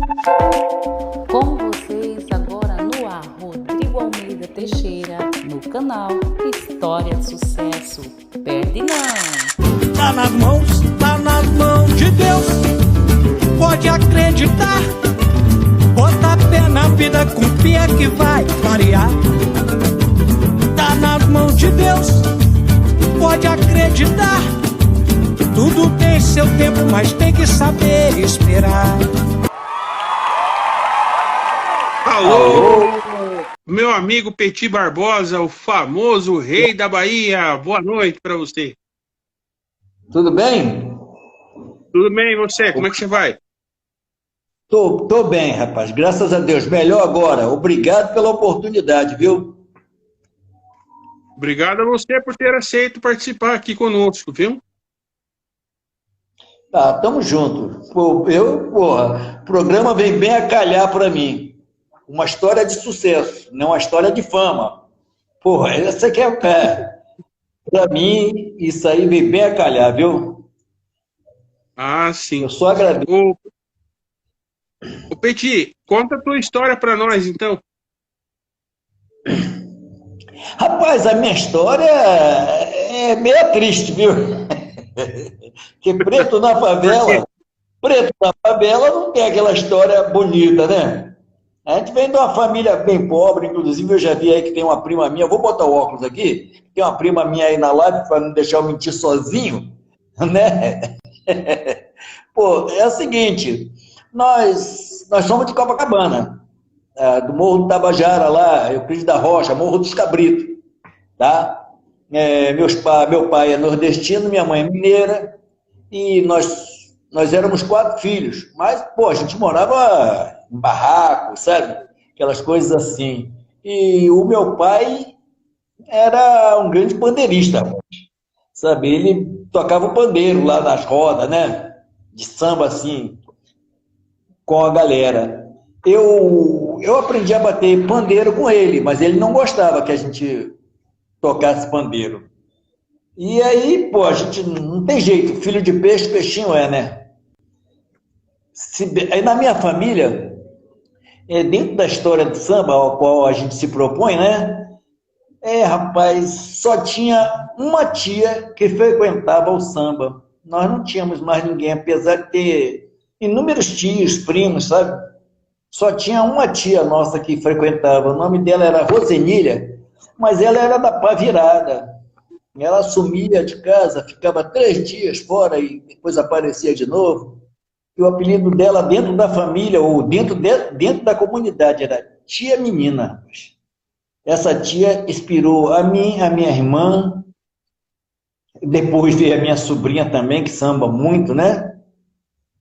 Com vocês agora no ar, Rodrigo Almeida Teixeira, no canal História de Sucesso. Perde não! Tá nas mãos de Deus, pode acreditar. Bota fé na vida, confia que vai variar. Tá nas mãos de Deus, pode acreditar. Tudo tem seu tempo, mas tem que saber esperar. Alô, meu amigo Petit Barbosa, o famoso rei da Bahia. Boa noite para você. Tudo bem? Tudo bem, e você? Como é que você vai? Tô bem, rapaz. Graças a Deus. Melhor agora. Obrigado pela oportunidade, viu? Obrigado a você por ter aceito participar aqui conosco, viu? Tá, tamo junto. O programa vem bem a calhar para mim. Uma história de sucesso, não uma história de fama. Porra, essa que é o cara. Para mim, isso aí vem bem a calhar, viu? Ah, sim. Eu só agradeço. Ô Petit, conta a tua história para nós, então. Rapaz, a minha história é meio triste, viu? Que preto na favela não tem aquela história bonita, né? A gente vem de uma família bem pobre, inclusive eu já vi aí que tem uma prima minha, vou botar o óculos aqui, tem uma prima minha aí na live para não deixar eu mentir sozinho, né? Pô, é o seguinte, nós somos de Copacabana, do Morro do Tabajara lá, Euclides da Rocha, Morro dos Cabritos, tá? Meu pai é nordestino, minha mãe é mineira, e nós éramos 4 filhos, mas, pô, a gente morava em barraco, sabe? Aquelas coisas assim. E o meu pai era um grande pandeirista, sabe? Ele tocava o pandeiro lá nas rodas, né? De samba, assim, com a galera. Eu aprendi a bater pandeiro com ele, mas ele não gostava que a gente tocasse pandeiro. E aí, pô, a gente não tem jeito, filho de peixe, peixinho é, né? Aí na minha família, dentro da história do samba, ao qual a gente se propõe, né? Rapaz, só tinha uma tia que frequentava o samba. Nós não tínhamos mais ninguém, apesar de ter inúmeros tios, primos, sabe? Só tinha uma tia nossa que frequentava. O nome dela era Rosenilha, mas ela era da pá virada. Ela sumia de casa, ficava 3 dias fora e depois aparecia de novo. E o apelido dela dentro da família, ou dentro da comunidade, era Tia Menina. Essa tia inspirou a mim, a minha irmã, depois veio a minha sobrinha também, que samba muito, né?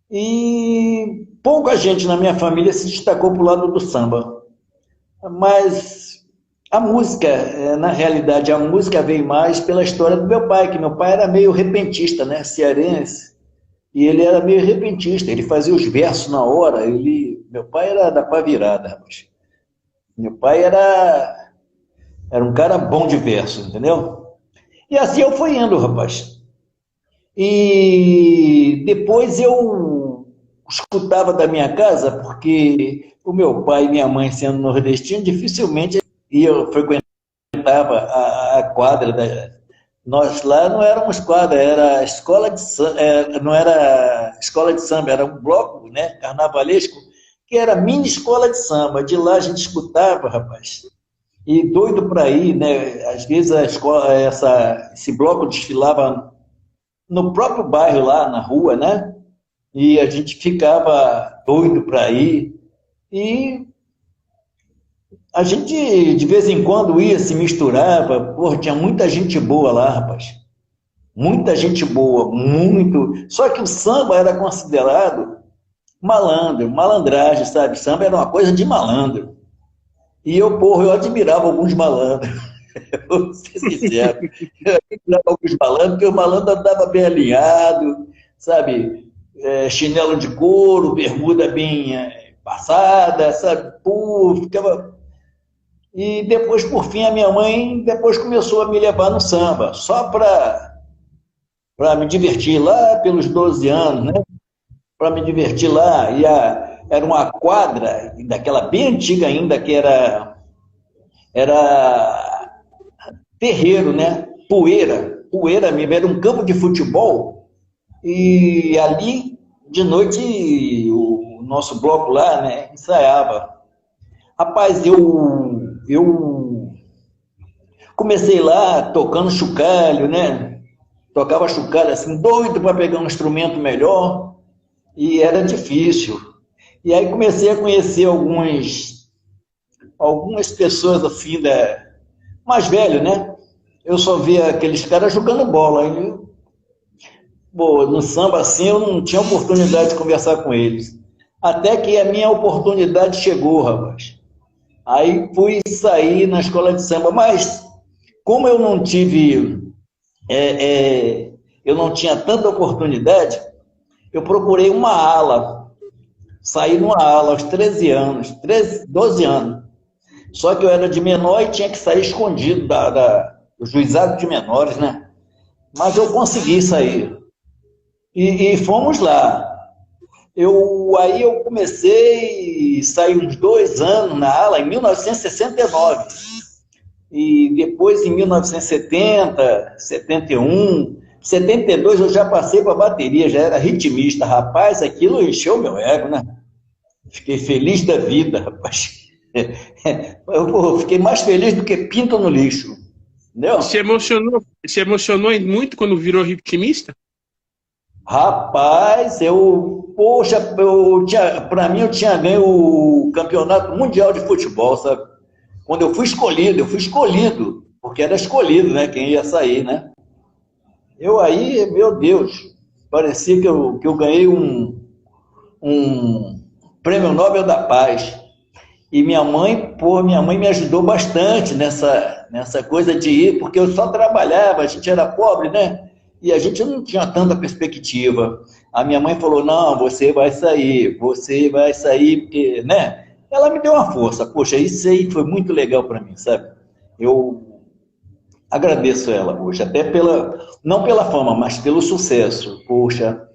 E pouca gente na minha família se destacou para o lado do samba. Mas a música, na realidade, a música veio mais pela história do meu pai, que meu pai era meio repentista, né? Cearense. E ele era meio repentista, ele fazia os versos na hora. Meu pai era da pá virada, rapaz. Meu pai era um cara bom de verso, entendeu? E assim eu fui indo, rapaz. E depois eu escutava da minha casa, porque o meu pai e minha mãe, sendo nordestinos, dificilmente frequentava a quadra. Nós lá não éramos quadra, era escola de samba, não era escola de samba, era um bloco, né, carnavalesco, que era mini escola de samba. De lá a gente escutava, rapaz, e doido para ir, né? Às vezes esse bloco desfilava no próprio bairro lá, na rua, né? E a gente ficava doido para ir. E a gente, de vez em quando, ia, se misturava. Porra, tinha muita gente boa lá, rapaz. Muita gente boa, muito. Só que o samba era considerado malandro, malandragem, sabe? Samba era uma coisa de malandro. E eu admirava alguns malandros. Vou ser sincero. Eu admirava alguns malandros, porque o malandro andava bem alinhado, sabe? Chinelo de couro, bermuda bem passada, sabe? Pô, ficava... E depois, por fim, a minha mãe depois começou a me levar no samba, só para me divertir lá pelos 12 anos, né? Para me divertir lá. E era uma quadra, daquela bem antiga ainda, que era terreiro, né? Poeira mesmo, era um campo de futebol, e ali, de noite, o nosso bloco lá, né, ensaiava. Rapaz, eu comecei lá tocando chocalho, né? Tocava chocalho assim, doido para pegar um instrumento melhor, e era difícil. E aí comecei a conhecer algumas pessoas assim, mais velho, né? Eu só via aqueles caras jogando bola. No samba assim eu não tinha oportunidade de conversar com eles. Até que a minha oportunidade chegou, rapaz. Aí fui sair na escola de samba, mas como eu não tive, eu não tinha tanta oportunidade, eu procurei uma ala, saí numa ala aos 13 anos, 12 anos. Só que eu era de menor e tinha que sair escondido do juizado de menores, né? Mas eu consegui sair. E fomos lá. Aí eu comecei, saí uns 2 anos na ala, em 1969. E depois, em 1970, 71, 72, eu já passei para a bateria, já era ritmista. Rapaz, aquilo encheu meu ego, né? Fiquei feliz da vida, rapaz. Eu fiquei mais feliz do que pinto no lixo. Entendeu? Se emocionou muito quando virou ritmista? Rapaz, para mim eu tinha ganho o campeonato mundial de futebol, sabe? Quando eu fui escolhido, porque era escolhido, né? Quem ia sair, né? Eu aí, meu Deus, parecia que eu ganhei um prêmio Nobel da Paz. E minha mãe me ajudou bastante nessa coisa de ir, porque eu só trabalhava, a gente era pobre, né? E a gente não tinha tanta perspectiva. A minha mãe falou, não, você vai sair, porque, né? Ela me deu uma força. Poxa, isso aí foi muito legal para mim, sabe? Eu agradeço ela hoje, até não pela fama, mas pelo sucesso. Poxa,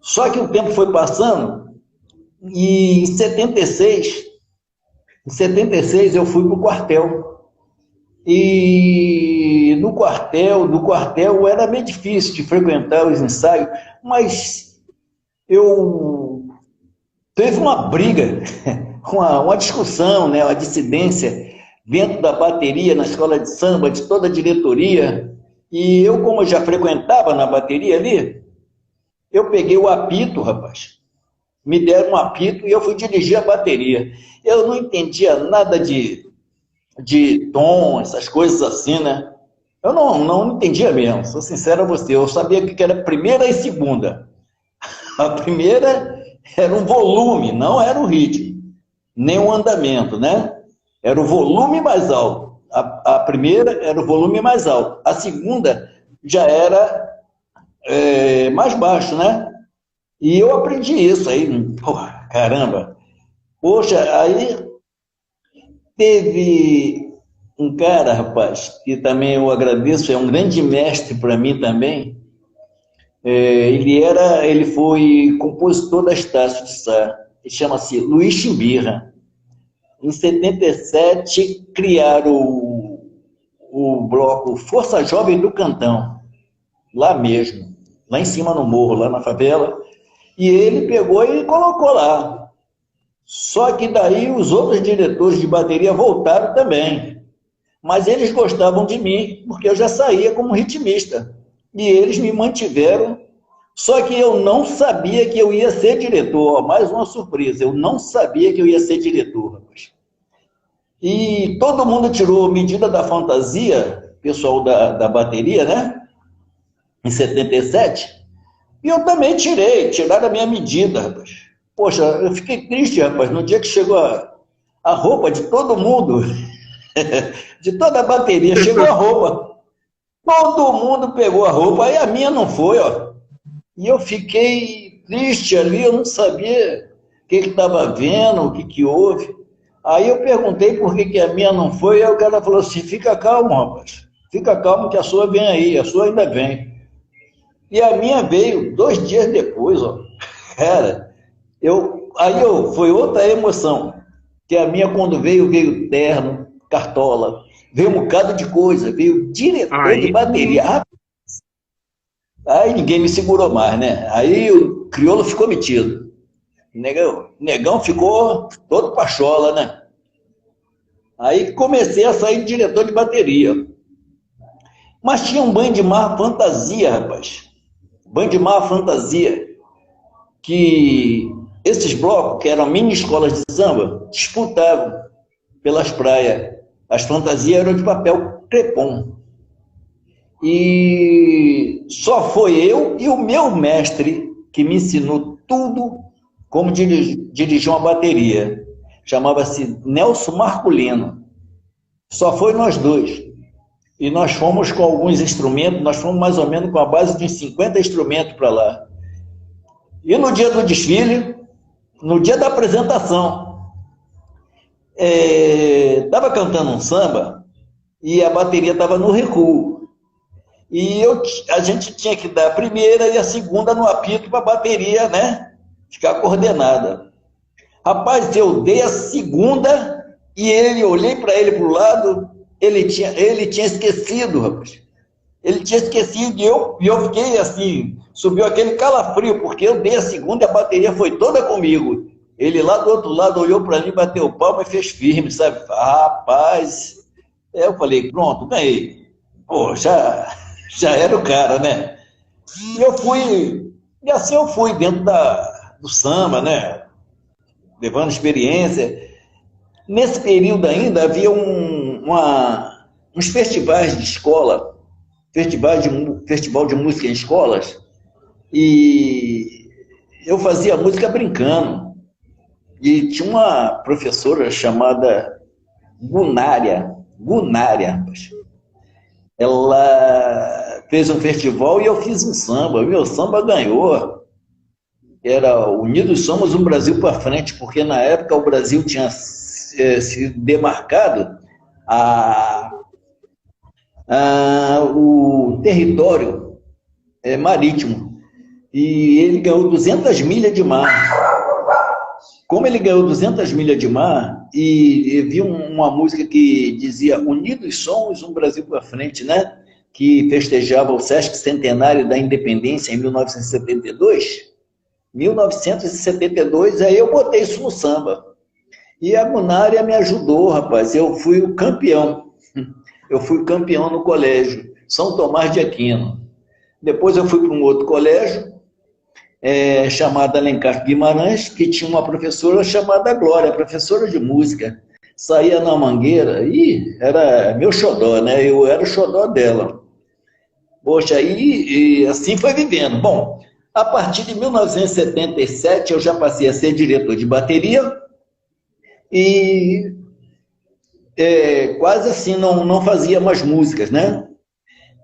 só que o tempo foi passando e em 76 eu fui para o quartel. E do quartel era meio difícil de frequentar os ensaios, mas teve uma briga, uma discussão, né, uma dissidência dentro da bateria, na escola de samba, de toda a diretoria, e eu, como já frequentava na bateria ali, eu peguei o apito, rapaz, me deram um apito e eu fui dirigir a bateria. Eu não entendia nada de tom, essas coisas assim, né? Eu não entendia mesmo, sou sincero a você, eu sabia que era primeira e segunda. A primeira era um volume, não era o ritmo, nem o andamento, né? Era o volume mais alto. A primeira era o volume mais alto. A segunda já era mais baixo, né? E eu aprendi isso aí, porra, caramba. Poxa, aí teve um cara, rapaz, que também eu agradeço, é um grande mestre para mim também. Ele foi compositor da Estácio de Sá, ele chama-se Luiz Chimbirra. Em 77, criaram o bloco Força Jovem do Cantão, lá mesmo, lá em cima no morro, lá na favela, e ele pegou e colocou lá. Só que daí os outros diretores de bateria voltaram também, mas eles gostavam de mim, porque eu já saía como ritmista, e eles me mantiveram. Só que eu não sabia que eu ia ser diretor. Mais uma surpresa, eu não sabia que eu ia ser diretor, rapaz. E todo mundo tirou medida da fantasia, pessoal da bateria, né? Em 77. E eu também tiraram a minha medida, rapaz. Poxa, eu fiquei triste, rapaz, no dia que chegou a roupa de todo mundo, de toda a bateria, chegou a roupa. Todo mundo pegou a roupa, aí a minha não foi, ó. E eu fiquei triste ali, eu não sabia o que estava vendo, o que houve. Aí eu perguntei por que a minha não foi, aí o cara falou assim, fica calmo, rapaz, fica calmo que a sua vem aí, a sua ainda vem. E a minha veio 2 dias depois, ó. Cara, foi outra emoção, que a minha quando veio terno, cartola, veio um bocado de coisa, veio diretor de bateria. Aí ninguém me segurou mais, né? Aí o crioulo ficou metido. Negão ficou todo pachola, né? Aí comecei a sair de diretor de bateria. Mas tinha um Band Mar Fantasia, rapaz. Band Mar Fantasia, que esses blocos, que eram mini escolas de samba, disputavam pelas praias. As fantasias eram de papel crepom. E só foi eu e o meu mestre que me ensinou tudo como dirigir uma bateria. Chamava-se Nelson Marculino. Só foi nós dois. E nós fomos com alguns instrumentos, nós fomos mais ou menos com a base de uns 50 instrumentos para lá. E no dia do desfile, no dia da apresentação, estava cantando um samba e a bateria estava no recuo. E a gente tinha que dar a primeira e a segunda no apito para a bateria, né, ficar coordenada. Rapaz, eu dei a segunda e olhei para ele para o lado, ele tinha esquecido, rapaz. Ele tinha esquecido e eu fiquei assim, subiu aquele calafrio, porque eu dei a segunda e a bateria foi toda comigo. Ele lá do outro lado olhou para mim, bateu o palmo e fez firme, sabe? Rapaz, eu falei, pronto, ganhei. Pô, já era o cara, né? E assim eu fui dentro do samba, né? Levando experiência. Nesse período ainda havia uns festivais de escola, festival de música em escolas, e eu fazia música brincando. E tinha uma professora chamada Gunária, ela fez um festival e eu fiz um samba. Meu samba ganhou. Era Unidos Somos um Brasil para Frente, porque na época o Brasil tinha se demarcado o território marítimo. E ele ganhou 200 milhas de mar. Como ele ganhou 200 milhas de mar, e vi uma música que dizia Unidos Somos um Brasil para Frente, né? Que festejava o Sesc Centenário da Independência em 1972. 1972, aí eu botei isso no samba. E a Gunária me ajudou, rapaz. Eu fui o campeão. Eu fui campeão no colégio, São Tomás de Aquino. Depois eu fui para um outro colégio, chamado Alencar Guimarães, que tinha uma professora chamada Glória, professora de música. Saía na Mangueira, e era meu xodó, né? Eu era o xodó dela. Poxa, aí assim foi vivendo. Bom, a partir de 1977 eu já passei a ser diretor de bateria e quase assim não fazia mais músicas, né?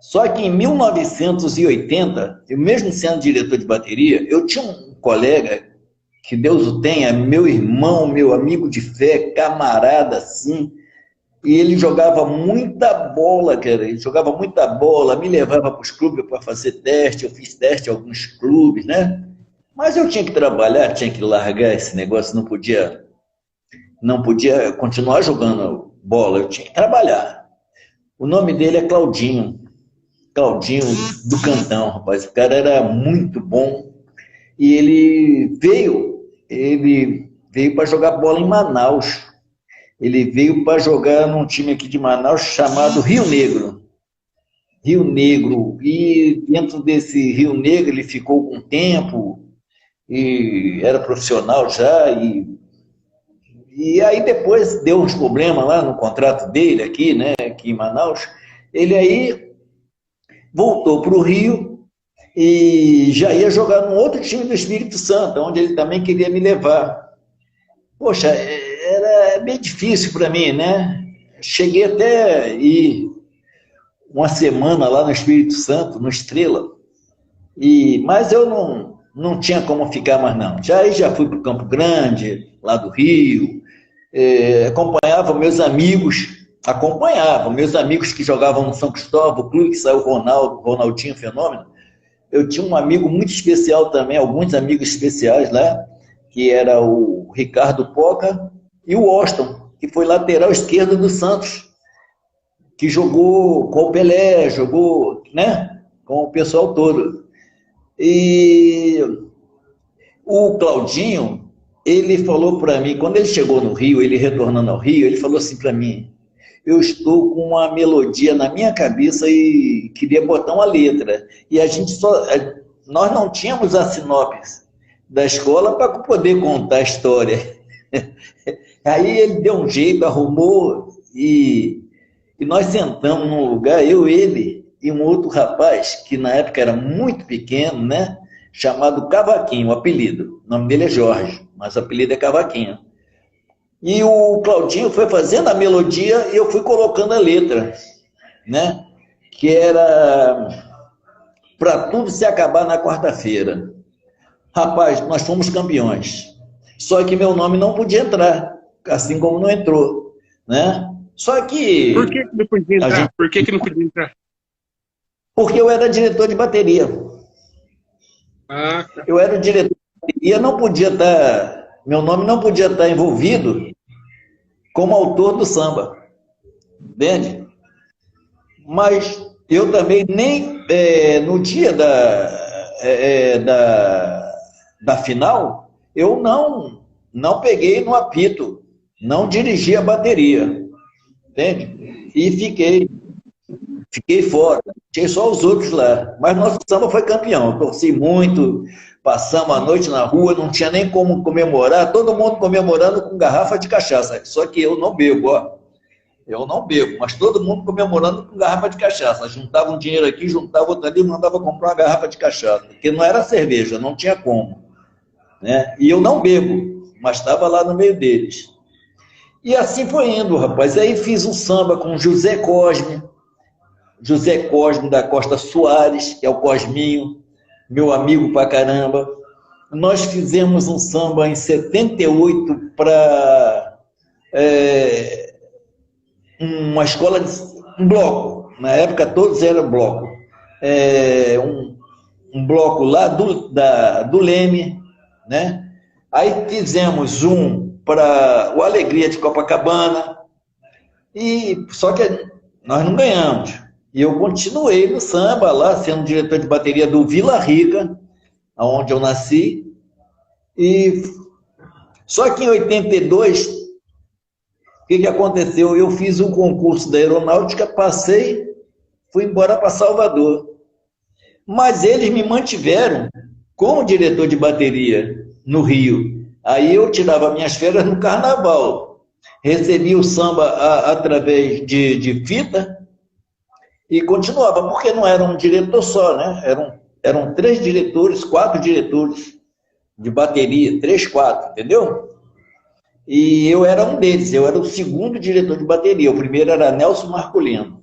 Só que em 1980, eu mesmo sendo diretor de bateria, eu tinha um colega, que Deus o tenha, meu irmão, meu amigo de fé, camarada, assim, e ele jogava muita bola, cara, ele jogava muita bola, me levava para os clubes para fazer teste, eu fiz teste em alguns clubes, né? Mas eu tinha que trabalhar, tinha que largar esse negócio, não podia continuar jogando bola, eu tinha que trabalhar. O nome dele é Claudinho do Cantão, rapaz. O cara era muito bom e ele veio para jogar bola em Manaus. Ele veio para jogar num time aqui de Manaus chamado Rio Negro. E dentro desse Rio Negro ele ficou com tempo e era profissional já e aí depois deu uns problemas lá no contrato dele aqui, né, aqui em Manaus. Ele aí voltou para o Rio e já ia jogar num outro time do Espírito Santo, onde ele também queria me levar. Poxa, era bem difícil para mim, né? Cheguei até ir uma semana lá no Espírito Santo, no Estrela, mas eu não tinha como ficar mais não. Já fui para o Campo Grande, lá do Rio, acompanhava meus amigos que jogavam no São Cristóvão, o clube que saiu o Ronaldinho Fenômeno. eu tinha um amigo muito especial também, alguns amigos especiais lá, que era o Ricardo Poca e o Austin, que foi lateral esquerdo do Santos, que jogou com o Pelé, jogou, né, com o pessoal todo. E o Claudinho, ele falou para mim, quando ele chegou no Rio, ele retornando ao Rio, ele falou assim para mim: eu estou com uma melodia na minha cabeça e queria botar uma letra. E nós não tínhamos a sinopse da escola para poder contar a história. Aí ele deu um jeito, arrumou, e nós sentamos num lugar, eu, ele e um outro rapaz, que na época era muito pequeno, né? Chamado Cavaquinho, o apelido. O nome dele é Jorge, mas o apelido é Cavaquinho. E o Claudinho foi fazendo a melodia e eu fui colocando a letra, né? Que era Pra Tudo Se Acabar na Quarta-feira. Rapaz, nós fomos campeões. Só que meu nome não podia entrar, assim como não entrou, né? Só que... Por que não podia entrar? Por que não podia entrar? Porque eu era diretor de bateria. Ah, tá. Eu era o diretor de bateria, não podia estar... Meu nome não podia estar envolvido como autor do samba. Entende? Mas eu também nem... no dia da final, eu não peguei no apito, não dirigi a bateria. Entende? E fiquei fora. Tinha só os outros lá. Mas nosso samba foi campeão. Eu torci muito, passamos a noite na rua, não tinha nem como comemorar, todo mundo comemorando com garrafa de cachaça. Só que eu não bebo, ó. Eu não bebo, mas todo mundo comemorando com garrafa de cachaça. Juntava um dinheiro aqui, juntava outro ali, mandava comprar uma garrafa de cachaça. Porque não era cerveja, não tinha como. Né? E eu não bebo, mas estava lá no meio deles. E assim foi indo, rapaz. Aí fiz um samba com José Cosme da Costa Soares, que é o Cosminho, meu amigo pra caramba. Nós fizemos um samba em 78 para uma escola, um bloco. Na época todos eram bloco. Um bloco lá do Leme, né? Aí fizemos um para o Alegria de Copacabana, só que nós não ganhamos. E eu continuei no samba lá, sendo diretor de bateria do Vila Rica, onde eu nasci. Só que em 82, o que aconteceu? Eu fiz um concurso da aeronáutica, passei, fui embora para Salvador. Mas eles me mantiveram como diretor de bateria no Rio. Aí eu tirava minhas férias no carnaval. Recebia o samba através de fita e continuava, porque não era um diretor só, né? Eram 3 diretores, 4 diretores de bateria, 3, 4, entendeu? E eu era um deles, eu era o segundo diretor de bateria, o primeiro era Nelson Marculino.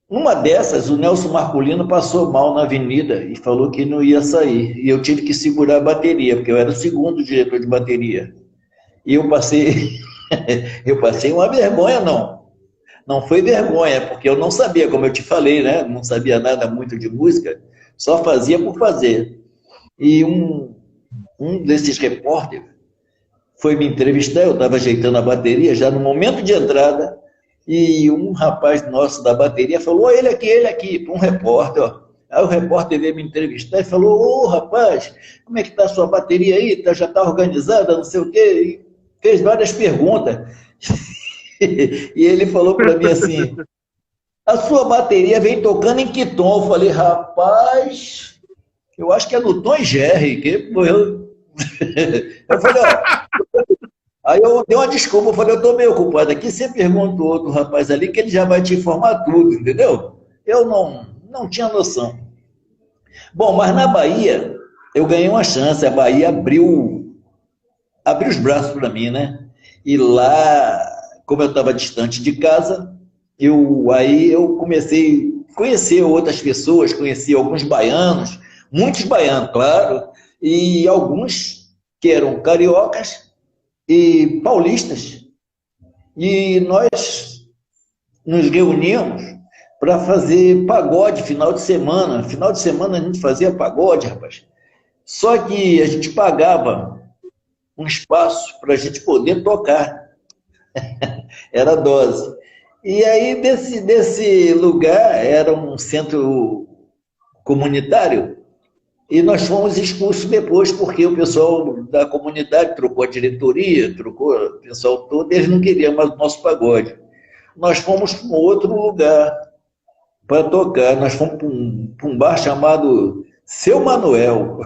Numa dessas, o Nelson Marculino passou mal na avenida e falou que não ia sair. E eu tive que segurar a bateria, porque eu era o segundo diretor de bateria. E eu passei uma vergonha, não. Não foi vergonha, porque eu não sabia, como eu te falei, né? Não sabia nada muito de música, só fazia por fazer. E um desses repórteres foi me entrevistar, eu estava ajeitando a bateria, já no momento de entrada, e um rapaz nosso da bateria falou: ele aqui, para um repórter, ó. Aí o repórter veio me entrevistar e falou: ô, rapaz, como é que está a sua bateria aí? Já está organizada, não sei o quê? E fez várias perguntas. E ele falou para mim assim: a sua bateria vem tocando em que tom? Eu falei: rapaz, eu acho que é no tom e Jerry. Eu falei: ó. Aí eu dei uma desculpa, eu falei: eu estou meio ocupado aqui, você pergunta o outro rapaz ali que ele já vai te informar tudo, entendeu? Eu não tinha noção. Bom, mas na Bahia, eu ganhei uma chance, a Bahia abriu os braços para mim, né? E lá, como eu estava distante de casa, aí eu comecei a conhecer outras pessoas, conheci alguns baianos, muitos baianos, claro, e alguns que eram cariocas e paulistas. E nós nos reunimos para fazer pagode final de semana. Final de semana a gente fazia pagode, rapaz. Só que a gente pagava um espaço para a gente poder tocar. Era dose. E aí, desse lugar, era um centro comunitário, e nós fomos expulsos depois, porque o pessoal da comunidade trocou a diretoria, trocou o pessoal todo, e eles não queriam mais o nosso pagode. Nós fomos para um outro lugar para tocar. Nós fomos para um bar chamado Seu Manuel,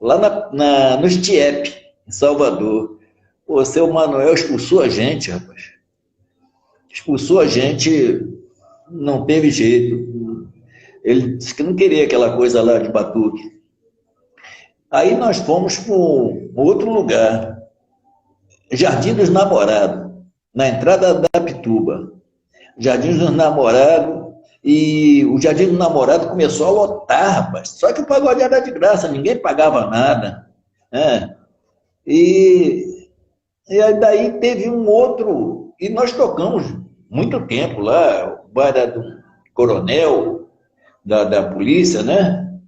lá no Stiep, em Salvador. O Seu Manuel expulsou a gente, rapaz. Expulsou a gente, não teve jeito. Ele disse que não queria aquela coisa lá de batuque. Aí nós fomos para um outro lugar, Jardim dos Namorados, na entrada da Pituba. Jardim dos Namorados, e o Jardim dos Namorados começou a lotar, rapaz. Só que o pagode era de graça, ninguém pagava nada. Né? E aí daí teve um outro, e nós tocamos muito tempo lá, o bar era do coronel da polícia, né?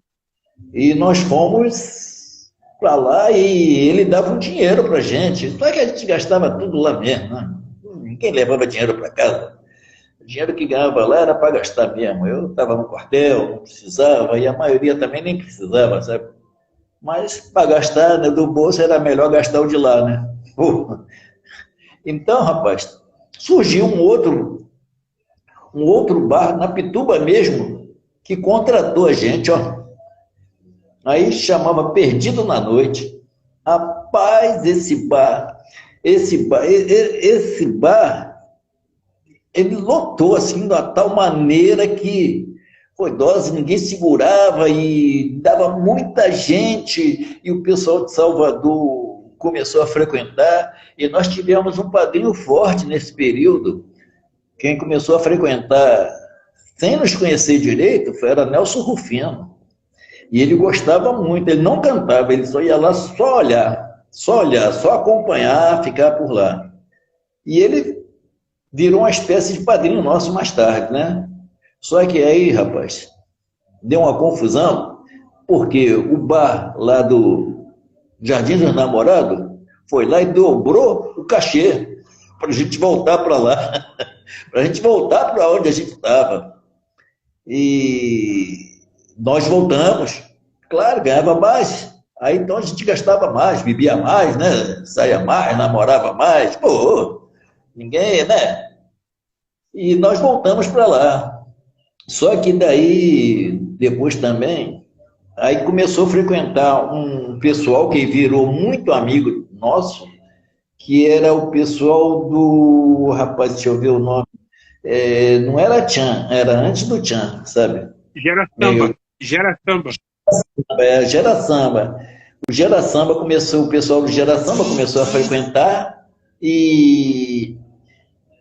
E nós fomos para lá e ele dava um dinheiro para a gente. Só que a gente gastava tudo lá mesmo, né? Ninguém levava dinheiro para casa. O dinheiro que ganhava lá era para gastar mesmo. Eu estava no quartel, não precisava, e a maioria também nem precisava, sabe? Mas para gastar, né, do bolso era melhor gastar o de lá, né? Então, rapaz, surgiu um outro bar, na Pituba mesmo, que contratou a gente, ó. Aí chamava Perdido na Noite. Rapaz, esse bar, ele lotou assim, de uma tal maneira que foi dose, ninguém segurava e dava muita gente, e o pessoal de Salvador começou a frequentar, e nós tivemos um padrinho forte nesse período. Quem começou a frequentar sem nos conhecer direito era Nelson Rufino. E ele gostava muito, ele não cantava, ele só ia lá só olhar, só acompanhar, ficar por lá. E ele virou uma espécie de padrinho nosso mais tarde, né? Só que aí, rapaz, deu uma confusão, porque o bar lá do Jardim dos Namorados foi lá e dobrou o cachê para a gente voltar para lá, para a gente voltar para onde a gente estava. E nós voltamos, claro, ganhava mais. Aí então a gente gastava mais, bebia mais, né? Saía mais, namorava mais, pô, ninguém, né? E nós voltamos para lá. Só que daí, depois também, aí começou a frequentar um pessoal que virou muito amigo nosso, que era o pessoal do, rapaz, deixa eu ver o nome, não era Tchan, era antes do Tchan, sabe? Gera Samba. Gera Samba. Gera Samba. O Gera Samba começou, o pessoal do Gera Samba começou a frequentar, e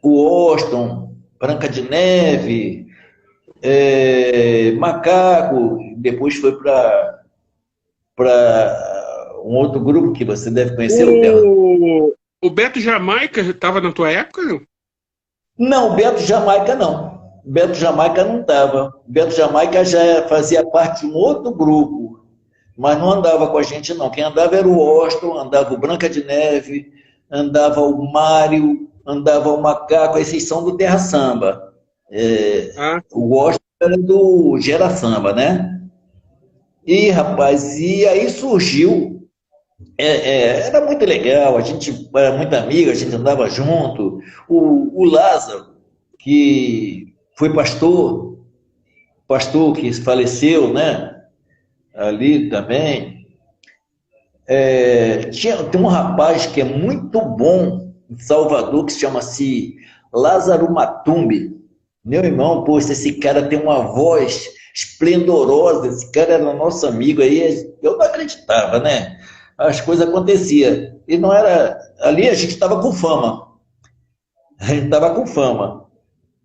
o Austin, Branca de Neve, Macaco, depois foi para um outro grupo que você deve conhecer, o Beto Jamaica estava na tua época, não? Não, o Beto Jamaica não. O Beto Jamaica não estava. O Beto Jamaica já fazia parte de um outro grupo, mas não andava com a gente, não. Quem andava era o Austin, andava o Branca de Neve, andava o Mário, andava o Macaco, esses são do Terra Samba. O Austin era do Gera Samba, né? E, rapaz, e aí surgiu, era muito legal, a gente era muito amigo, a gente andava junto. O Lázaro, que foi pastor que faleceu, né? Ali também. Tem um rapaz que é muito bom em Salvador, que se chama-se Lázaro Matumbi. Meu irmão, pô, esse cara tem uma voz esplendorosa, esse cara era nosso amigo aí, eu não acreditava, né? As coisas aconteciam. E não era... Ali a gente estava com fama. A gente estava com fama.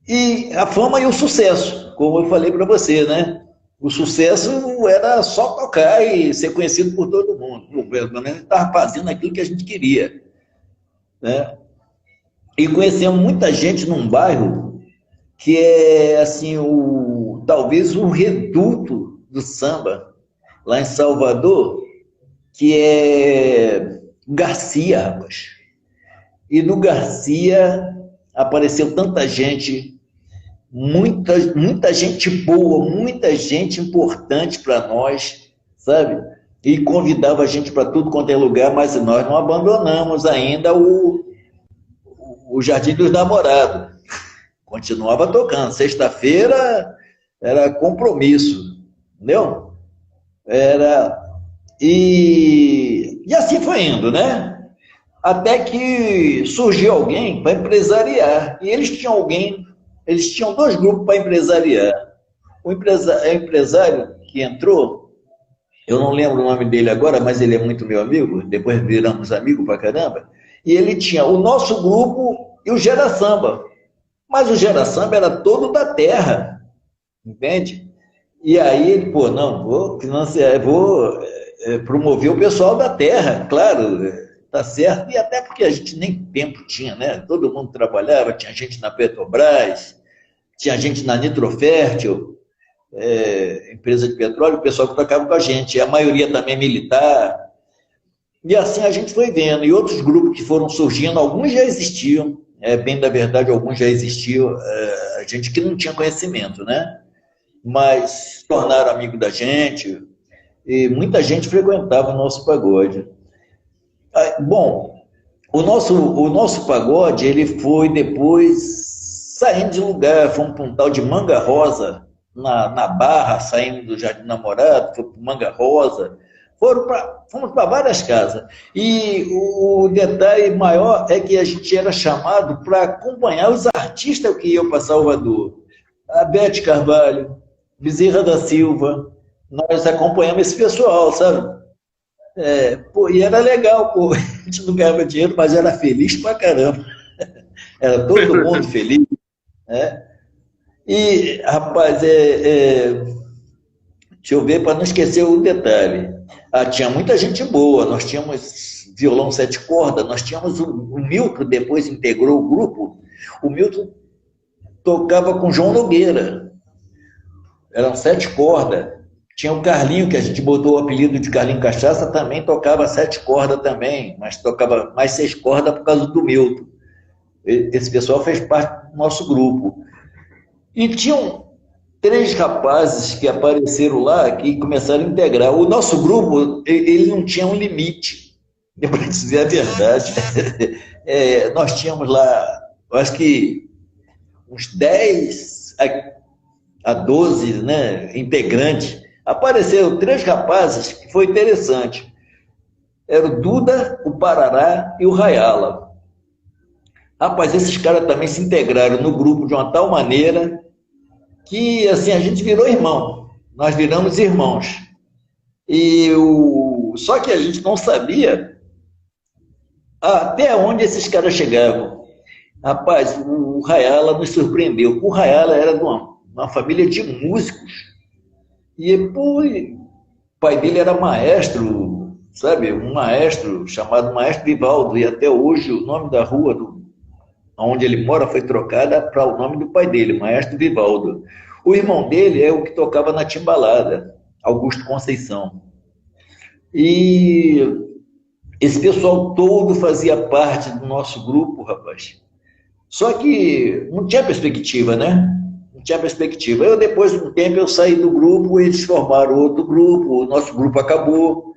E a fama e o sucesso, como eu falei para você, né? O sucesso era só tocar e ser conhecido por todo mundo. A gente estava fazendo aquilo que a gente queria, né? E conhecemos muita gente num bairro que é assim, talvez o reduto do samba, lá em Salvador, que é Garcia, rapaz. E no Garcia apareceu tanta gente, muita gente boa, muita gente importante para nós, sabe? E convidava a gente para tudo quanto é lugar, mas nós não abandonamos ainda o Jardim dos Namorados. Continuava tocando. Sexta-feira era compromisso, entendeu? E assim foi indo, né? Até que surgiu alguém para empresariar. E eles tinham dois grupos para empresariar. O empresário que entrou, eu não lembro o nome dele agora, mas ele é muito meu amigo, depois viramos amigos pra caramba, e ele tinha o nosso grupo e o Gera Samba. Mas o Gera Samba era todo da terra, entende? E aí ele, não, vou financiar, vou promover o pessoal da terra, claro, tá certo, e até porque a gente nem tempo tinha, né? Todo mundo trabalhava, tinha gente na Petrobras, tinha gente na Nitrofértil, empresa de petróleo, o pessoal que tocava com a gente, a maioria também militar, e assim a gente foi vendo, e outros grupos que foram surgindo, alguns já existiam, bem da verdade, alguns já existiam, a gente que não tinha conhecimento, né? Mas se tornaram amigos da gente, e muita gente frequentava o nosso pagode. Bom, o nosso pagode, ele foi depois saindo de lugar, fomos para um tal de Manga Rosa, na Barra, saindo do Jardim Namorado, foi para Manga Rosa, fomos para várias casas. E o detalhe maior é que a gente era chamado para acompanhar os artistas que iam para Salvador. A Bete Carvalho, Bezerra da Silva, nós acompanhamos esse pessoal, sabe? E era legal, a gente não ganhava dinheiro, mas era feliz pra caramba. Era todo mundo feliz, né? E, rapaz, deixa eu ver, para não esquecer o detalhe. Tinha muita gente boa, nós tínhamos violão 7 cordas, nós tínhamos o Milton, depois integrou o grupo, o Milton tocava com João Nogueira, eram 7 cordas. Tinha o Carlinho, que a gente botou o apelido de Carlinho Cachaça, também tocava 7 cordas também, mas tocava mais 6 cordas por causa do Milton. Esse pessoal fez parte do nosso grupo. E tinham 3 rapazes que apareceram lá, que começaram a integrar. O nosso grupo, ele não tinha um limite, para dizer a verdade. Nós tínhamos lá, eu acho que uns 10 a 12, né, integrantes. Apareceram 3 rapazes que foi interessante. Era o Duda, o Parará e o Rayala. Rapaz, esses caras também se integraram no grupo de uma tal maneira que, assim, a gente virou irmão. Nós viramos irmãos. Só que a gente não sabia até onde esses caras chegavam. Rapaz, o Rayala nos surpreendeu. O Rayala era de uma família de músicos. E o pai dele era maestro, sabe? Um maestro chamado Maestro Vivaldo, e até hoje o nome da rua onde ele mora foi trocada para o nome do pai dele, Maestro Vivaldo. O irmão dele é o que tocava na timbalada, Augusto Conceição. E esse pessoal todo fazia parte do nosso grupo, rapaz. Só que não tinha perspectiva, né? Não tinha perspectiva. Depois de um tempo, eu saí do grupo, eles formaram outro grupo, o nosso grupo acabou.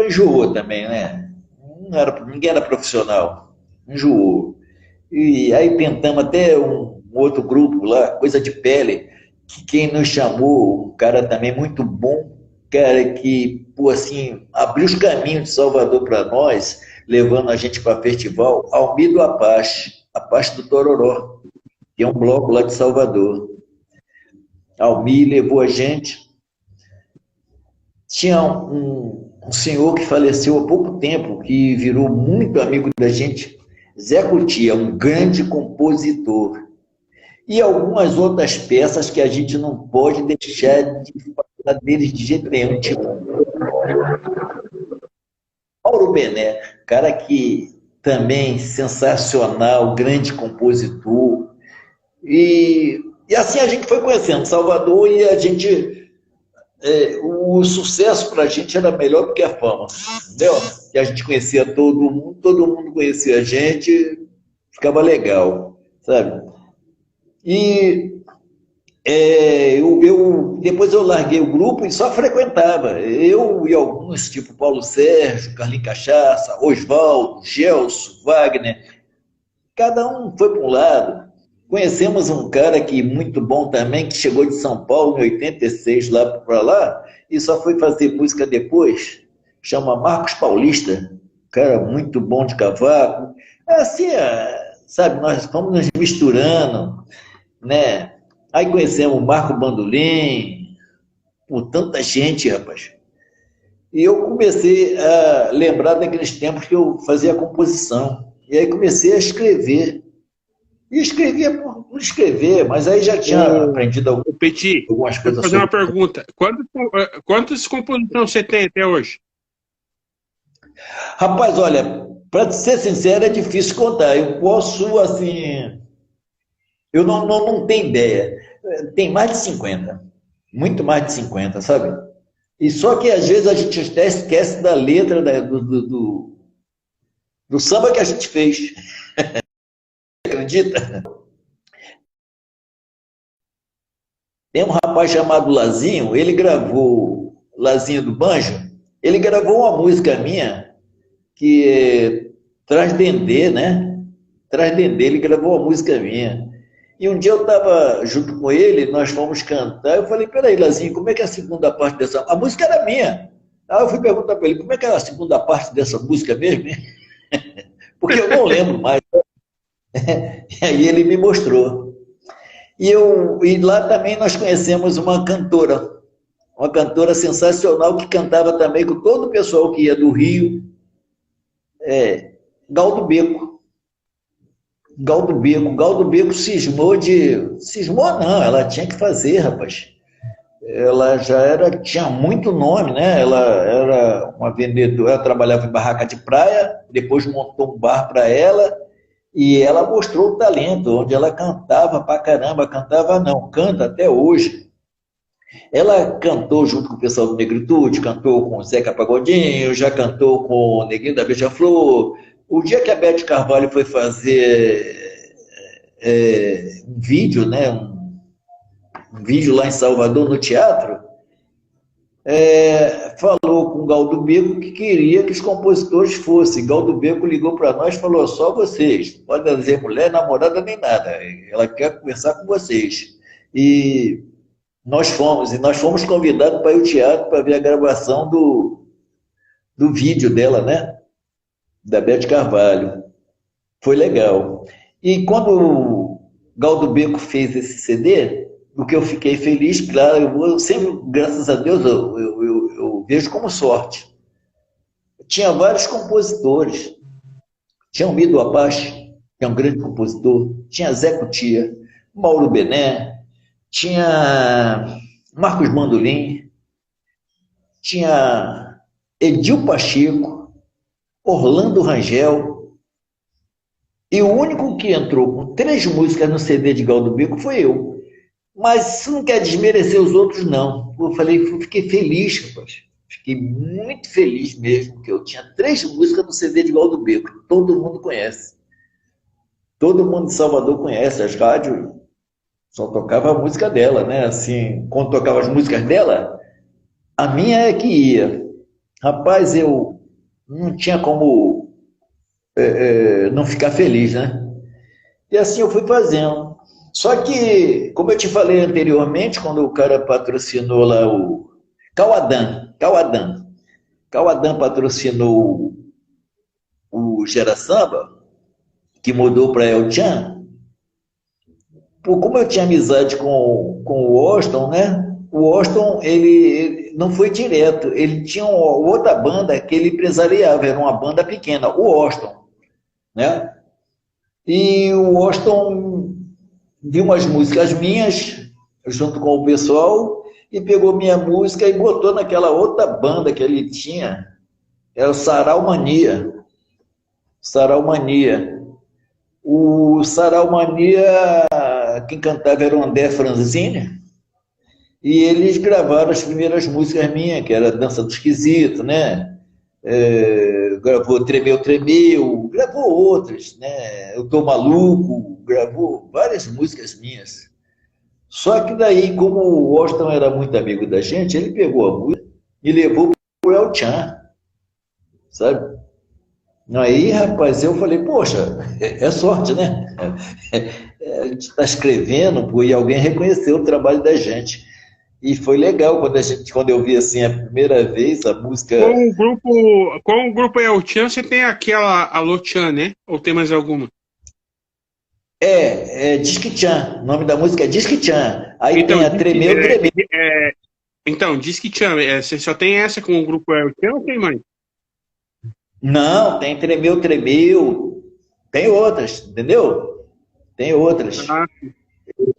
Enjoou também, né? Ninguém era profissional. Enjoou. E aí tentamos até um outro grupo lá, Coisa de Pele, que quem nos chamou, um cara também muito bom, cara que, assim, abriu os caminhos de Salvador para nós, levando a gente para festival, Almir do Apache do Tororó, que é um bloco lá de Salvador. Almir levou a gente. Tinha um senhor que faleceu há pouco tempo, que virou muito amigo da gente, Zé Cutia, um grande compositor. E algumas outras peças que a gente não pode deixar de falar deles de jeito nenhum, tipo Mauro Bené, cara que também sensacional, grande compositor. E assim a gente foi conhecendo Salvador e a gente, o sucesso para a gente era melhor do que a fama, entendeu? Que a gente conhecia todo mundo conhecia a gente, ficava legal, sabe? E depois eu larguei o grupo e só frequentava. Eu e alguns, tipo Paulo Sérgio, Carlinhos Cachaça, Oswaldo, Gelson, Wagner, cada um foi para um lado. Conhecemos um cara muito bom também, que chegou de São Paulo em 86 lá para lá, e só foi fazer música depois, chama Marcos Paulista, cara muito bom de cavaco. Assim, sabe, nós fomos nos misturando, né? Aí conhecemos o Marco Bandolim, por tanta gente, rapaz. E eu comecei a lembrar daqueles tempos que eu fazia composição. E aí comecei a escrever. E escrevia por escrever, mas aí já tinha aprendido algumas coisas. Vou fazer uma pergunta. Quantas composições você tem até hoje? Rapaz, olha, para ser sincero, é difícil contar. Eu posso, assim... Eu não tenho ideia. Tem mais de 50. Muito mais de 50, sabe? E só que às vezes a gente até esquece da letra do samba que a gente fez. Acredita? Tem um rapaz chamado Lazinho, ele gravou, Lazinho do Banjo, ele gravou uma música minha, que é Traz Dendê, né? Traz Dendê, ele gravou uma música minha. E um dia eu estava junto com ele, nós fomos cantar, eu falei, peraí, Lazinho, como é que é a segunda parte dessa... A música era minha. Aí eu fui perguntar para ele, como é que é a segunda parte dessa música mesmo? Porque eu não lembro mais. E aí ele me mostrou. E lá também nós conhecemos uma cantora sensacional que cantava também com todo o pessoal que ia do Rio, Galdo Beco. Galdo Beco cismou não, ela tinha que fazer, rapaz. Ela tinha muito nome, né? Ela era uma vendedora, ela trabalhava em barraca de praia, depois montou um bar para ela, e ela mostrou o talento, onde ela cantava pra caramba, canta até hoje. Ela cantou junto com o pessoal do Negritude, cantou com o Zeca Pagodinho, já cantou com o Neguinho da Beija-Flor. O dia que a Beth Carvalho foi fazer um vídeo, né, um vídeo lá em Salvador, no teatro, falou com o Galdo Beco que queria que os compositores fossem. Galdo Beco ligou para nós e falou, só vocês, não pode dizer mulher, namorada, nem nada, ela quer conversar com vocês. E nós fomos convidados para ir ao teatro para ver a gravação do vídeo dela, né? Da Beth Carvalho. Foi legal. E quando o Galdo Beco fez esse CD, o que eu fiquei feliz, claro, eu sempre, graças a Deus, eu vejo como sorte. Tinha vários compositores. Tinha o Mido Apache, que é um grande compositor. Tinha Zé Cutia, Mauro Bené, tinha Marcos Bandolim, tinha Edil Pacheco, Orlando Rangel, e o único que entrou com 3 músicas no CD de Galdo Beco foi eu. Mas isso não quer desmerecer os outros, não. Eu fiquei feliz, rapaz. Fiquei muito feliz mesmo, que eu tinha 3 músicas no CD de Galdo Beco. Todo mundo conhece. Todo mundo de Salvador conhece. As rádios só tocava a música dela, né? Assim, quando tocava as músicas dela, a minha é que ia. Rapaz, eu não tinha como não ficar feliz, né? E assim eu fui fazendo. Só que, como eu te falei anteriormente, quando o cara patrocinou lá o Cauadã patrocinou o Gera Samba, que mudou para El Chan, como eu tinha amizade com o Washington, né? O Washington, ele não foi direto, ele tinha outra banda que ele empresariava, era uma banda pequena, o Washington, né? E o Washington viu umas músicas minhas, junto com o pessoal, e pegou minha música e botou naquela outra banda que ele tinha, era o Sarau Mania. O Sarau Mania quem cantava era o André Franzini, e eles gravaram as primeiras músicas minhas, que era Dança do Esquisito, né? Gravou Tremeu, Tremeu, gravou outras, né? Eu Tô Maluco, gravou várias músicas minhas. Só que daí, como o Washington era muito amigo da gente, ele pegou a música e levou pro El Chan, sabe? Aí, rapaz, eu falei, poxa, é sorte, né? A gente está escrevendo, pô, e alguém reconheceu o trabalho da gente. E foi legal quando eu vi assim a primeira vez a música. Com o grupo El Chan, você tem aquela Alô Chan, né? Ou tem mais alguma? Disque Chan. O nome da música é Disque Chan. Aí então, tem a Tremeu, Tremeu. Então, Disque Chan, você só tem essa com o grupo El Chan ou tem mais? Não, tem Tremeu, Tremeu. Tem outras, entendeu? Tem outras. Ah,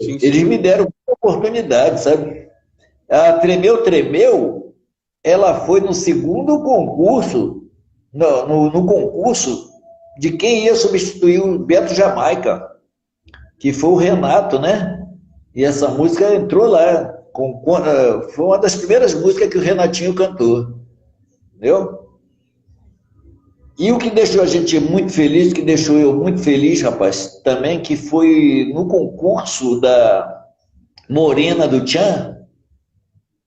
sim. Eles me deram uma oportunidade, sabe? A Tremeu, Tremeu, ela foi no segundo concurso, no concurso de quem ia substituir o Beto Jamaica, que foi o Renato, né? E essa música entrou lá. Foi uma das primeiras músicas que o Renatinho cantou. Entendeu? E o que deixou a gente muito feliz, que deixou eu muito feliz, rapaz, também, que foi no concurso da Morena do Tchan,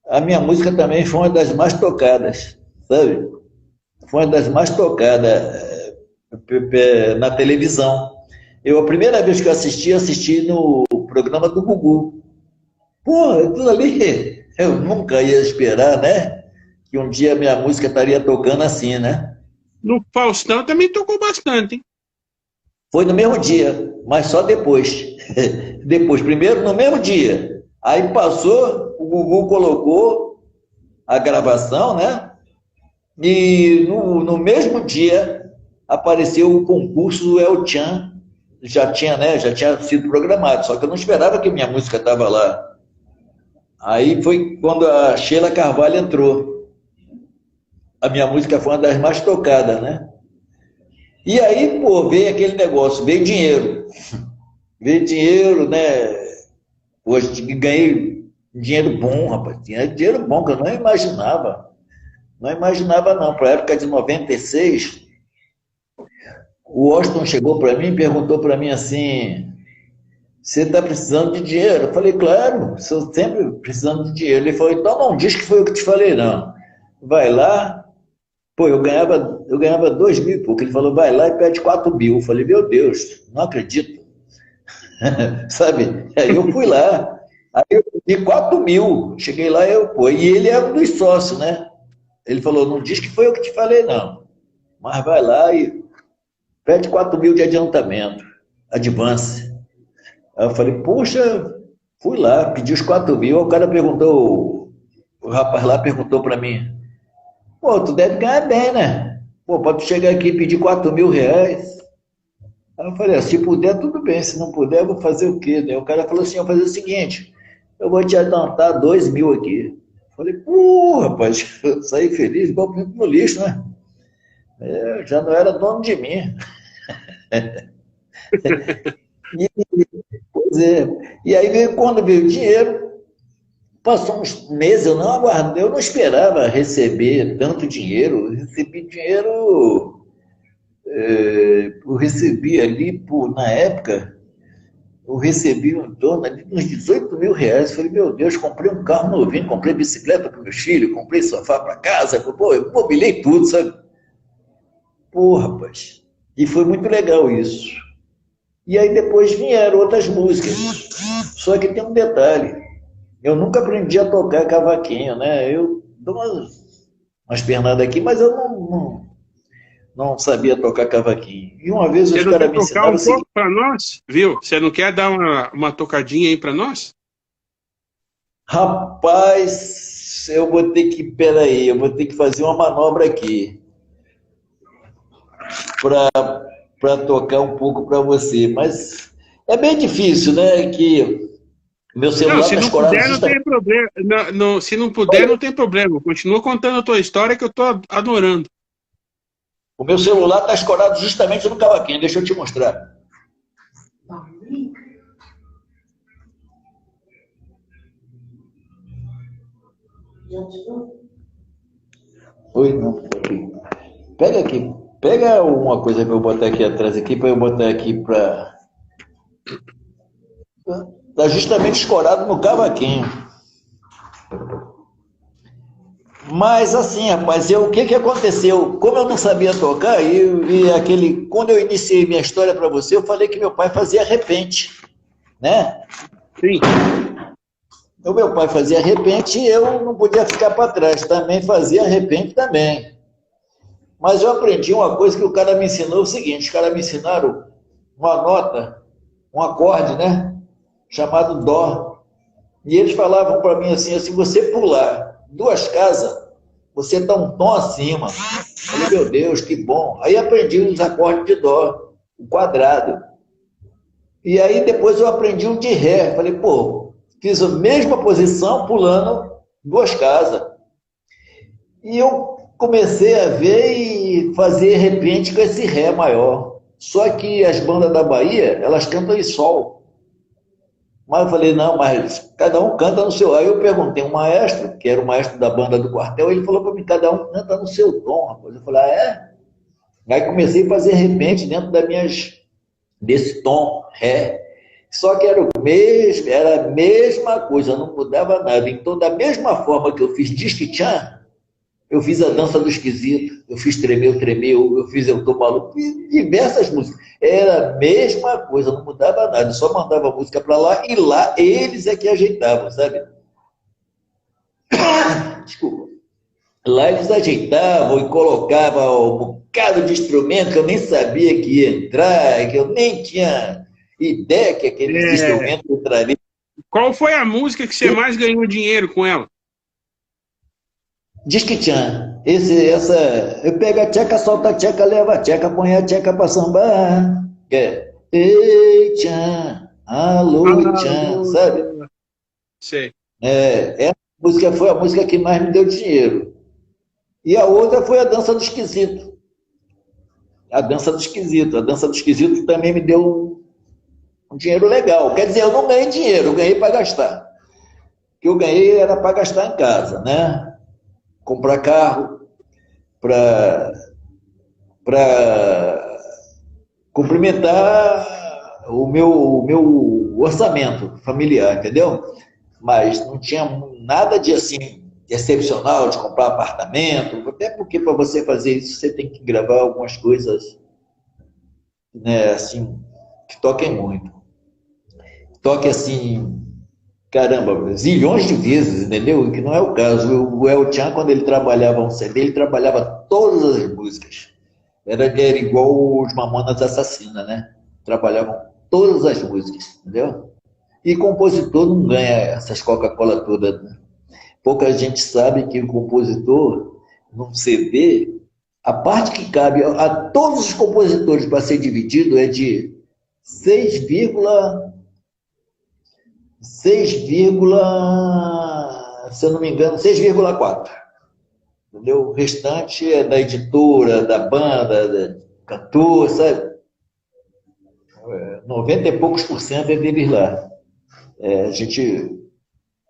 a minha música também foi uma das mais tocadas, sabe? Foi uma das mais tocadas na televisão. A primeira vez que eu assisti no programa do Gugu. Pô, aquilo ali, eu nunca ia esperar, né? Que um dia minha música estaria tocando assim, né? No Faustão também tocou bastante, hein? Foi no mesmo dia, mas só depois. Primeiro no mesmo dia. Aí passou, o Gugu colocou a gravação, né? E no mesmo dia apareceu o concurso El Chan. Já tinha sido programado, só que eu não esperava que minha música estava lá. Aí foi quando a Sheila Carvalho entrou. A minha música foi uma das mais tocadas, né? E aí, pô, veio aquele negócio, veio dinheiro. Veio dinheiro, né? Hoje ganhei dinheiro bom, rapaz. Tinha dinheiro bom que eu não imaginava. Não imaginava, não. Para a época de 96, o Washington chegou para mim e perguntou para mim assim: você está precisando de dinheiro? Eu falei, claro, estou sempre precisando de dinheiro. Ele falou, então não diz que foi eu que te falei, não. Vai lá. Pô, eu ganhava 2 mil e pouco. Ele falou, vai lá e pede 4 mil. Eu falei, meu Deus, não acredito. Sabe? Aí eu fui lá. Aí eu pedi 4 mil. Cheguei lá e ele era um dos sócios, né? Ele falou, não diz que foi eu que te falei, não. Mas vai lá e pede 4 mil de adiantamento. Advance. Aí eu falei, poxa, fui lá, pedi os 4 mil. O cara perguntou, o rapaz lá perguntou para mim, pô, tu deve ganhar bem, né? Pô, para tu chegar aqui e pedir 4 mil reais. Aí eu falei, se puder, tudo bem. Se não puder, eu vou fazer o quê? Daí o cara falou assim, eu vou fazer o seguinte, eu vou te adiantar 2 mil aqui. Eu falei, pô, rapaz, eu saí feliz, igual no lixo, né? Já não era dono de mim. Pois é. E aí, quando veio o dinheiro, passou uns meses, eu não aguardei, eu não esperava receber tanto dinheiro. Eu recebi dinheiro, eu recebi ali, na época, eu recebi em torno de uns 18 mil reais. Falei, meu Deus, comprei um carro novinho, comprei bicicleta para meus filhos, comprei sofá para casa, pô, eu mobilei tudo, sabe? Pô, rapaz, e foi muito legal isso. E aí depois vieram outras músicas. Só que tem um detalhe. Eu nunca aprendi a tocar cavaquinho, né? Eu dou umas pernadas aqui, mas eu não sabia tocar cavaquinho. E uma vez os caras me ensinaram um pouco para nós, viu? Você não quer dar uma tocadinha aí para nós? Rapaz, eu vou ter que fazer uma manobra aqui para tocar um pouco para você, mas é bem difícil, né? Que meu celular se não puder, não tem problema. Se não puder, não tem problema. Continua contando a tua história que eu tô adorando. O meu celular está escorado justamente no cavaquinho. Deixa eu te mostrar. Oi, não. Aqui. Pega aqui. Pega uma coisa que eu vou botar aqui atrás aqui, para eu botar aqui para... Tá justamente escorado no cavaquinho. Mas assim, rapaz, o que aconteceu? Como eu não sabia tocar, quando eu iniciei minha história para você, eu falei que meu pai fazia repente, né? Sim. O meu pai fazia repente e eu não podia ficar para trás, também fazia repente também. Mas eu aprendi uma coisa que o cara me ensinou, o seguinte, os caras me ensinaram uma nota, um acorde, né? Chamado Dó. E eles falavam para mim assim, se você pular 2 casas, você dá um tom acima. Eu falei, meu Deus, que bom. Aí aprendi os acordes de Dó, o quadrado. E aí depois eu aprendi o de Ré. Falei, pô, fiz a mesma posição pulando 2 casas. E eu comecei a ver e fazer repente com esse Ré maior. Só que as bandas da Bahia, elas cantam em Sol. Mas eu falei, não, mas cada um canta no seu... Aí eu perguntei um maestro, que era o maestro da banda do quartel, ele falou para mim, cada um canta no seu tom, rapaz. Eu falei, é? Aí comecei a fazer repente dentro desse tom, Ré. Só que era a mesma coisa, não mudava nada. Então, da mesma forma que eu fiz Disque-Tchan, eu fiz a Dança do Esquisito, eu fiz Tremeu, Tremeu, eu fiz Eu Tô Maluco, fiz diversas músicas. Era a mesma coisa, não mudava nada, eu só mandava a música para lá e lá eles é que ajeitavam, sabe? Desculpa. Lá eles ajeitavam e colocavam um bocado de instrumento que eu nem sabia que ia entrar, que eu nem tinha ideia que aqueles instrumentos entrariam. Qual foi a música que você mais ganhou dinheiro com ela? Disque-Tchan. Eu pego a tcheca, solta a tcheca, leva a tcheca, põe a tcheca pra sambar. Ei, tchan, alô, tchan, sabe? Sei. Essa música foi a música que mais me deu dinheiro. E a outra foi a Dança do Esquisito. A Dança do Esquisito. A Dança do Esquisito também me deu um dinheiro legal. Quer dizer, eu não ganhei dinheiro, eu ganhei para gastar. O que eu ganhei era para gastar em casa, né? Comprar carro, para complementar o meu orçamento familiar, entendeu? Mas não tinha nada de assim excepcional, de comprar apartamento, até porque para você fazer isso você tem que gravar algumas coisas, né, assim, que toquem muito. Toque assim, caramba, zilhões de vezes, entendeu? Que não é o caso. O El Chan, quando ele trabalhava um CD, ele trabalhava todas as músicas. Era igual os Mamonas Assassinas, né? Trabalhavam todas as músicas, entendeu? E compositor não ganha essas Coca-Cola todas, né? Pouca gente sabe que o compositor, num CD, a parte que cabe a todos os compositores para ser dividido é de 6, se eu não me engano, 6,4. Entendeu? O restante é da editora, da banda, da cantor, sabe? 90 e poucos % é deles lá. A gente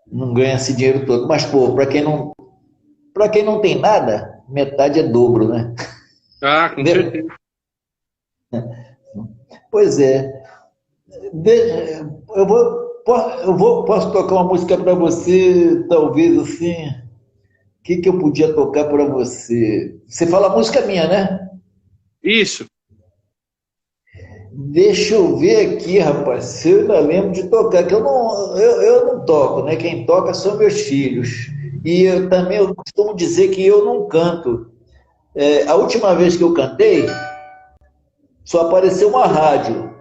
não ganha esse dinheiro todo. Mas, pô, para quem não tem nada, metade é dobro, né? Ah, com certeza. Pois é. Posso tocar uma música para você, talvez assim. O que eu podia tocar para você? Você fala música minha, né? Isso. Deixa eu ver aqui, rapaz, se eu ainda lembro de tocar, que eu não toco, né? Quem toca são meus filhos. E eu costumo dizer que eu não canto. A última vez que eu cantei, só apareceu uma rádio.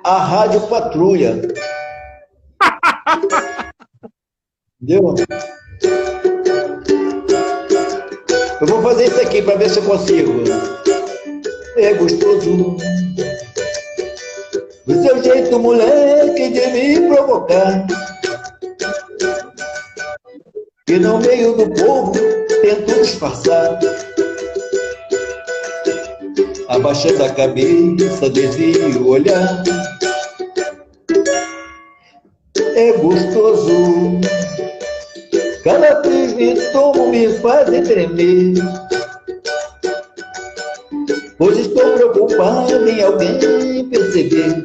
A Rádio Patrulha. Entendeu? Eu vou fazer isso aqui para ver se eu consigo. É gostoso o seu jeito, moleque, de me provocar. E no meio do povo tento disfarçar. Abaixando a cabeça, desvio o olhar. É gostoso Cada vez me tomo me fazem tremer, pois estou preocupado em alguém perceber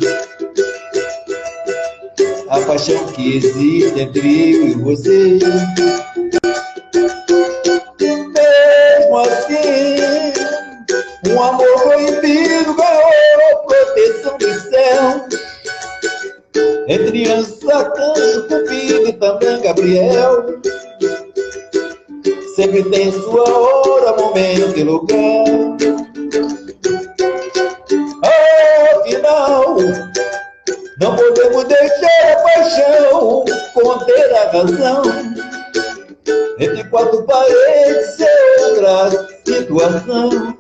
a paixão que existe entre eu e você. Mesmo assim, um amor proibido ganhou proteção do céu. Entre Satã, Cupido e também Gabriel. Sempre tem sua hora, momento e lugar. Afinal, não podemos deixar a paixão conter a razão. Entre quatro paredes é outra situação,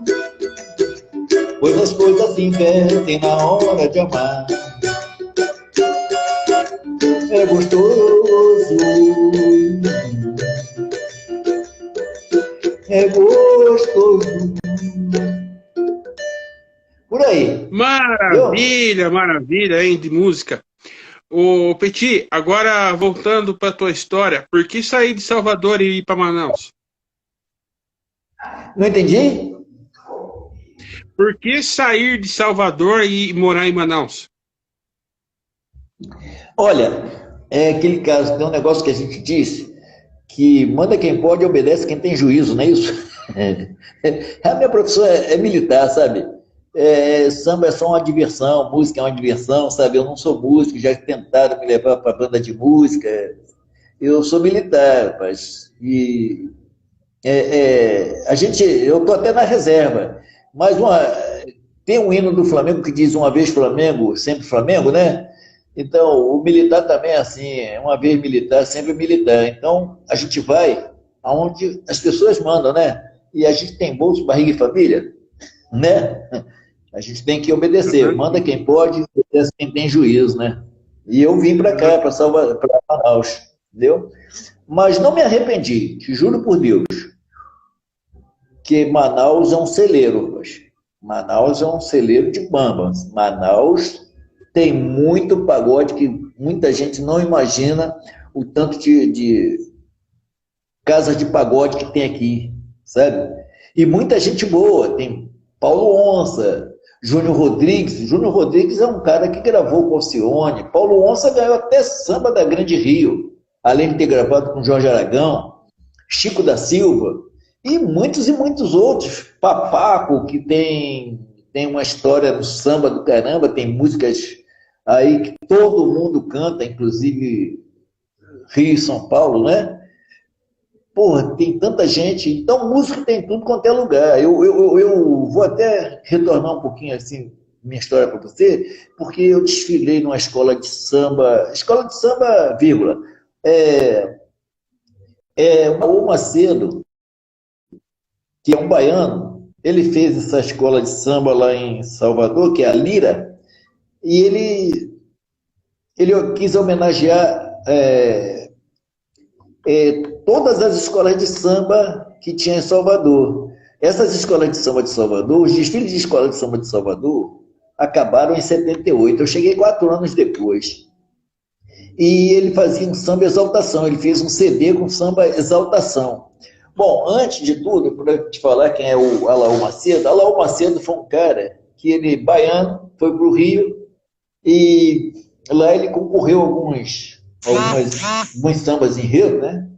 pois as coisas se invertem na hora de amar. É gostoso, é gostoso. Por aí. Maravilha, maravilha, hein, de música. Ô, Petit, agora voltando para tua história, por que sair de Salvador e ir para Manaus? Não entendi? Por que sair de Salvador e morar em Manaus? Olha, é aquele caso, tem um negócio que a gente disse, que manda quem pode e obedece quem tem juízo, não é isso? A minha profissão é militar, sabe? Samba é só uma diversão, música é uma diversão, sabe? Eu não sou músico, já tentaram me levar para banda de música. Eu sou militar, rapaz. E eu estou até na reserva, mas tem um hino do Flamengo que diz uma vez Flamengo, sempre Flamengo, né? Então, o militar também é assim, uma vez militar, sempre militar. Então, a gente vai aonde as pessoas mandam, né? E a gente tem bolso, barriga e família, né? A gente tem que obedecer. Manda quem pode, obedece quem tem juízo, né? E eu vim para cá, para Manaus, entendeu? Mas não me arrependi, te juro por Deus, que Manaus é um celeiro, pois. Manaus é um celeiro de bambas. Manaus tem muito pagode que muita gente não imagina o tanto de casas de pagode que tem aqui, sabe? E muita gente boa, tem Paulo Onça, Júnior Rodrigues. Júnior Rodrigues é um cara que gravou com Alcione. Paulo Onça ganhou até samba da Grande Rio, além de ter gravado com Jorge Aragão, Chico da Silva, e muitos outros. Papaco, que tem uma história no samba do caramba, tem músicas aí que todo mundo canta, inclusive Rio e São Paulo, né? Porra, tem tanta gente. Então, música tem tudo quanto é lugar. Eu vou até retornar um pouquinho assim, minha história para você, porque eu desfilei numa escola de samba, vírgula, o Macedo, que é um baiano, ele fez essa escola de samba lá em Salvador, que é a Lira, e ele quis homenagear todas as escolas de samba que tinha em Salvador. Essas escolas de samba de Salvador, os desfiles de escola de samba de Salvador, acabaram em 78. Eu cheguei 4 anos depois. E ele fazia um samba exaltação, ele fez um CD com samba exaltação. Bom, antes de tudo, para te falar quem é o Alaú Macedo, Alaú Macedo foi um cara que ele, baiano, foi para o Rio, e lá ele concorreu alguns sambas enredo, né?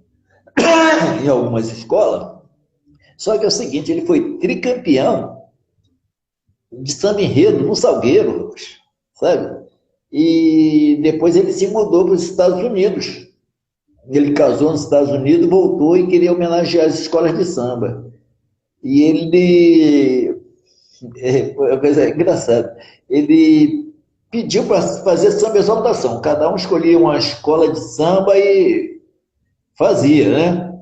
Em algumas escolas. Só que é o seguinte, ele foi tricampeão de samba enredo no Salgueiro, sabe? E depois ele se mudou para os Estados Unidos. Ele casou nos Estados Unidos, voltou e queria homenagear as escolas de samba. E ele... Foi uma coisa engraçada. Ele pediu para fazer samba exaltação. Cada um escolhia uma escola de samba e fazia, né?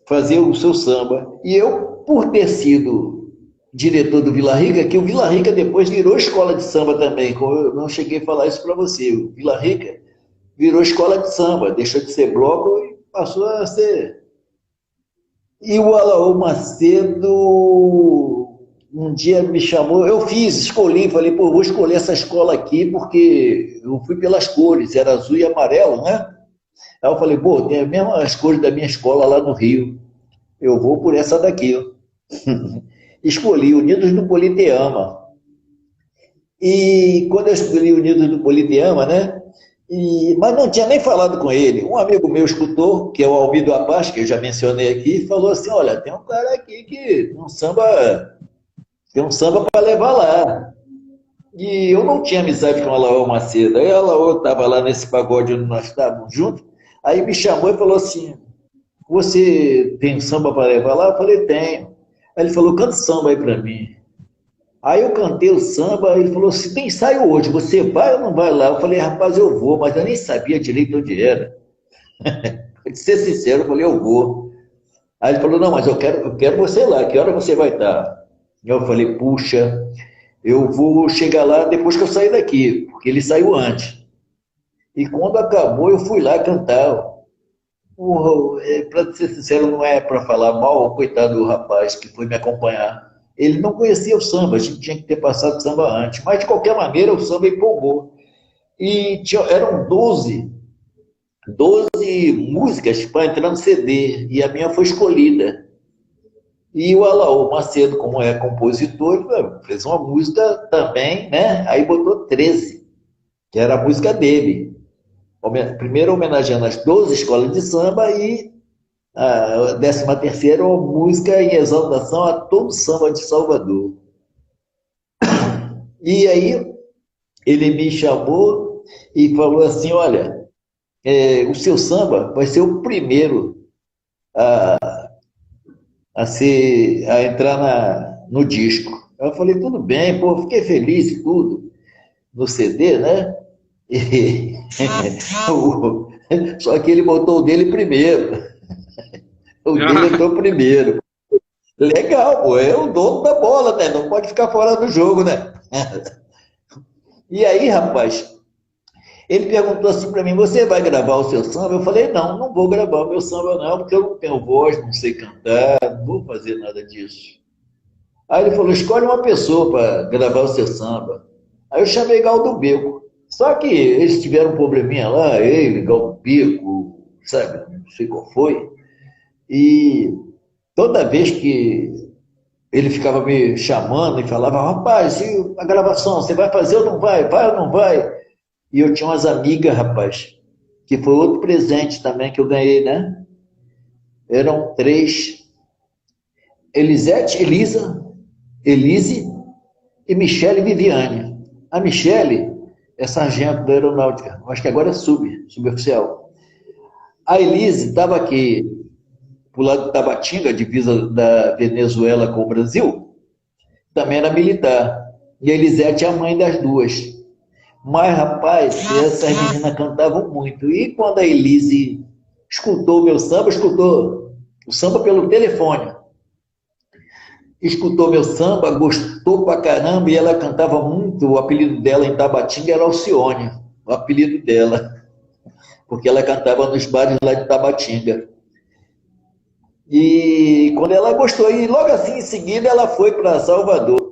Fazia o seu samba. E eu, por ter sido diretor do Vila Rica, que o Vila Rica depois virou escola de samba também, eu não cheguei a falar isso para você. O Vila Rica virou escola de samba, deixou de ser bloco e passou a ser... E o Alaú Macedo um dia me chamou, escolhi, falei, pô, vou escolher essa escola aqui porque eu fui pelas cores, era azul e amarelo, né? Aí eu falei, pô, tem as mesmas cores da minha escola lá no Rio. Eu vou por essa daqui, ó. Escolhi Unidos do Politeama. E quando eu escolhi Unidos do Politeama, né? Mas não tinha nem falado com ele. Um amigo meu escutou, que é o Almido Apache, que eu já mencionei aqui, falou assim, olha, tem um cara aqui que tem um samba para levar lá. E eu não tinha amizade com a Alaô Macedo. Aí a Alaô estava lá nesse pagode onde nós estávamos juntos, aí me chamou e falou assim, você tem samba para levar lá? Eu falei, tenho. Aí ele falou, canta samba aí para mim. Aí eu cantei o samba, ele falou assim, tem ensaio hoje, você vai ou não vai lá? Eu falei, rapaz, eu vou, mas eu nem sabia direito onde era. De ser sincero, eu falei, eu vou. Aí ele falou, não, mas eu quero você lá, que hora você vai estar? Eu falei, puxa, eu vou chegar lá depois que eu sair daqui, porque ele saiu antes. E quando acabou, eu fui lá cantar. Para ser sincero, não é para falar mal, coitado do rapaz que foi me acompanhar. Ele não conhecia o samba, a gente tinha que ter passado o samba antes. Mas, de qualquer maneira, o samba empolgou. E eram 12 músicas para entrar no CD, e a minha foi escolhida. E o Alaô Macedo, como é compositor, fez uma música também, né? Aí botou 13, que era a música dele. Primeiro homenageando as 12 escolas de samba e a 13ª música em exaltação a todo o samba de Salvador. E aí ele me chamou e falou assim, olha, o seu samba vai ser o primeiro a entrar no disco. Eu falei, tudo bem, pô, fiquei feliz e tudo, no CD, né? Só que ele botou o dele primeiro. O dele entrou primeiro. Legal, pô, é o dono da bola, né? Não pode ficar fora do jogo, né? E aí, rapaz, ele perguntou assim para mim, você vai gravar o seu samba? Eu falei, não vou gravar o meu samba não, porque eu não tenho voz, não sei cantar, não vou fazer nada disso. Aí ele falou, escolhe uma pessoa para gravar o seu samba. Aí eu chamei Galdo Beco. Só que eles tiveram um probleminha lá, ele, Galdo Beco, sabe, não sei qual foi. E toda vez que ele ficava me chamando e falava, rapaz, e a gravação, você vai fazer ou não vai? Vai ou não vai? E eu tinha umas amigas, rapaz, que foi outro presente também que eu ganhei, né? Eram 3. Elisete, Elise e Michele Viviane. A Michele é sargento da aeronáutica, acho que agora é suboficial. A Elise estava aqui, pro lado de Tabatinga, divisa da Venezuela com o Brasil, também era militar. E a Elisete é a mãe das duas. Mas, rapaz, essas meninas cantavam muito. E quando a Elise escutou o meu samba, escutou o samba pelo telefone, escutou meu samba, gostou pra caramba, e ela cantava muito. O apelido dela em Tabatinga era Alcione, o apelido dela, porque ela cantava nos bares lá de Tabatinga. E quando ela gostou, e logo assim em seguida ela foi para Salvador.